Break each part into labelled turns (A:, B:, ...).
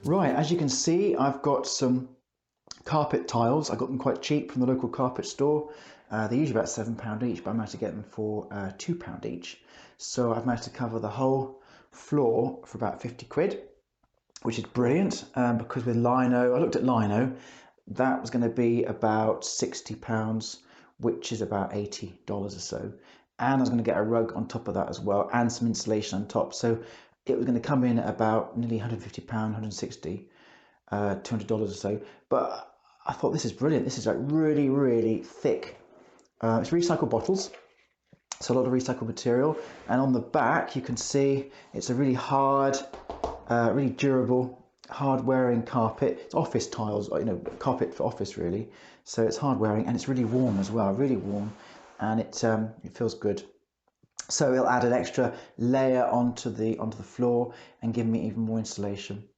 A: Right, as you can see, I've got some carpet tiles. I got them quite cheap from the local carpet store. They're usually about £7 each, but I managed to get them for £2 each. So I've managed to cover the whole floor for about 50 quid, which is brilliant, because with lino, I looked at lino, that was going to be about £60, which is about $80 or so. And I was going to get a rug on top of that as well, and some insulation on top. So it was going to come in at about nearly £150, 160, $200 or so. But I thought, this is brilliant. This is like really, really thick. It's recycled bottles, so a lot of recycled material. And on the back, you can see it's a really hard, really durable, hard wearing carpet. It's office tiles, you know, carpet for office really. So it's hard wearing, and it's really warm as well, really warm, and it feels good. So it'll add an extra layer onto the floor and give me even more insulation.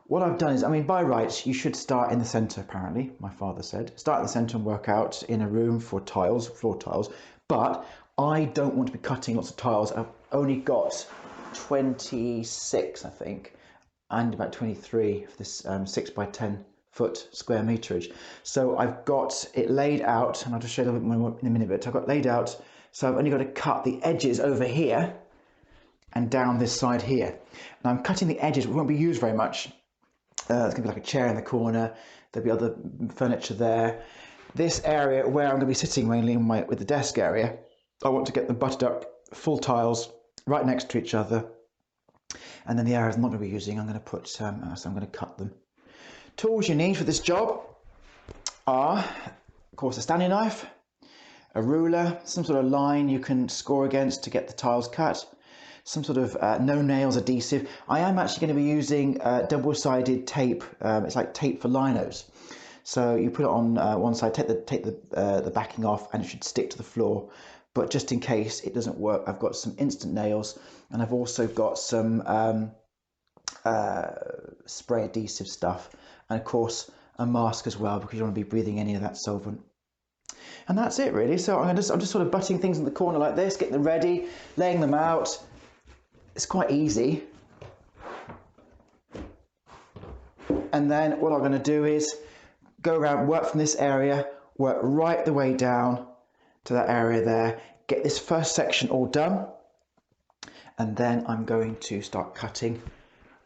A: What I've done is, I mean, by rights, you should start in the centre, apparently, my father said. Start in the centre and work out in a room for tiles, floor tiles. But I don't want to be cutting lots of tiles. I've only got 26, I think, and about 23 for this 6 by 10 foot square meterage. So I've got it laid out, and I'll just show you a little bit more in a minute, but I've got it laid out. So I've only got to cut the edges over here and down this side here. Now I'm cutting the edges, which won't be used very much. There's going to be like a chair in the corner, there'll be other furniture there. This area where I'm going to be sitting mainly with the desk area, I want to get them butted up, full tiles, right next to each other. And then the areas I'm not going to be using, I'm going to put, so I'm going to cut them. Tools you need for this job are, of course, a Stanley knife, a ruler, some sort of line you can score against to get the tiles cut, some sort of no nails adhesive. I am actually going to be using double-sided tape. It's like tape for linos. So you put it on one side, take the backing off, and it should stick to the floor. But just in case it doesn't work, I've got some instant nails, and I've also got some spray adhesive stuff, and of course a mask as well, because you don't want to be breathing any of that solvent. And that's it really. So I'm just sort of butting things in the corner like this, getting them ready, laying them out. It's quite easy. And then what I'm going to do is go around, work from this area, work right the way down to that area there, get this first section all done, and then I'm going to start cutting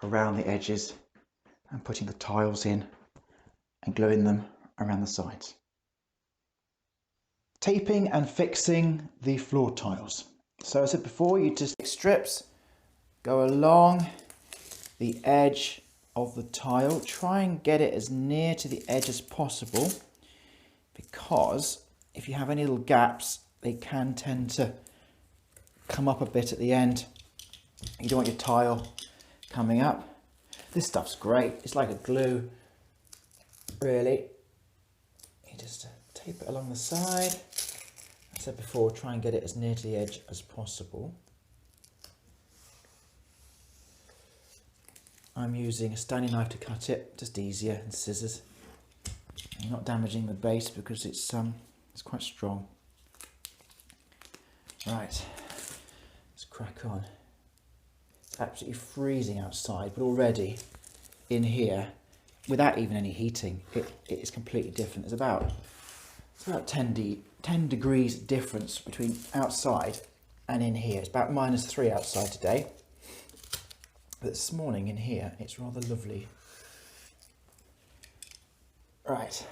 A: around the edges and putting the tiles in and gluing them around the sides. Taping and fixing the floor tiles. So as I said before, you just take strips, go along the edge of the tile, try and get it as near to the edge as possible, because if you have any little gaps, they can tend to come up a bit at the end. You don't want your tile coming up. This stuff's great, it's like a glue, really. You just tape it along the side. As I said before, try and get it as near to the edge as possible. I'm using a Stanley knife to cut it, just easier than scissors. I'm not damaging the base because it's quite strong. Right, let's crack on. It's absolutely freezing outside, but already in here, without even any heating, it is completely different. It's about 10 degrees difference between outside and in here. It's about -3 outside today. But this morning in here, it's rather lovely. Right,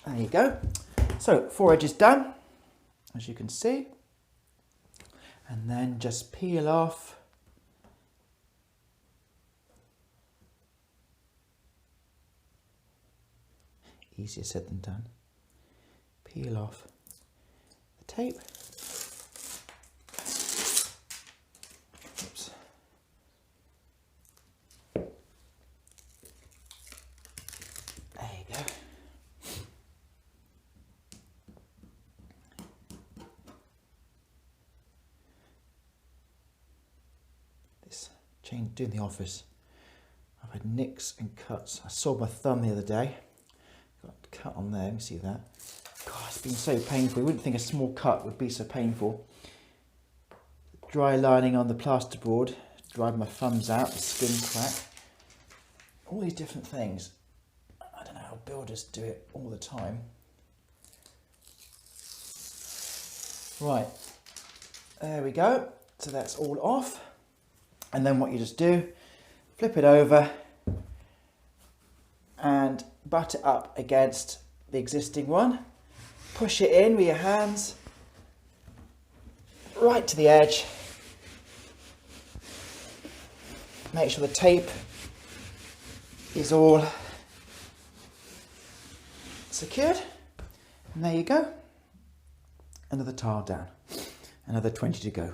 A: there you go. So 4 edges done, as you can see. And then just peel off . Easier said than done. Peel off the tape. Oops. There you go. This chain doing the office. I've had nicks and cuts. I saw my thumb the other day. Got a cut on there, you see that? God, it's been so painful. You wouldn't think a small cut would be so painful. dry lining on the plasterboard, dried my thumbs out, the skin crack, all these different things. I don't know how builders do it all the time. Right, there we go. So that's all off. And then what you just do, flip it over and butt it up against the existing one. Push it in with your hands right to the edge. Make sure the tape is all secured. And there you go. Another tile down. Another 20 to go.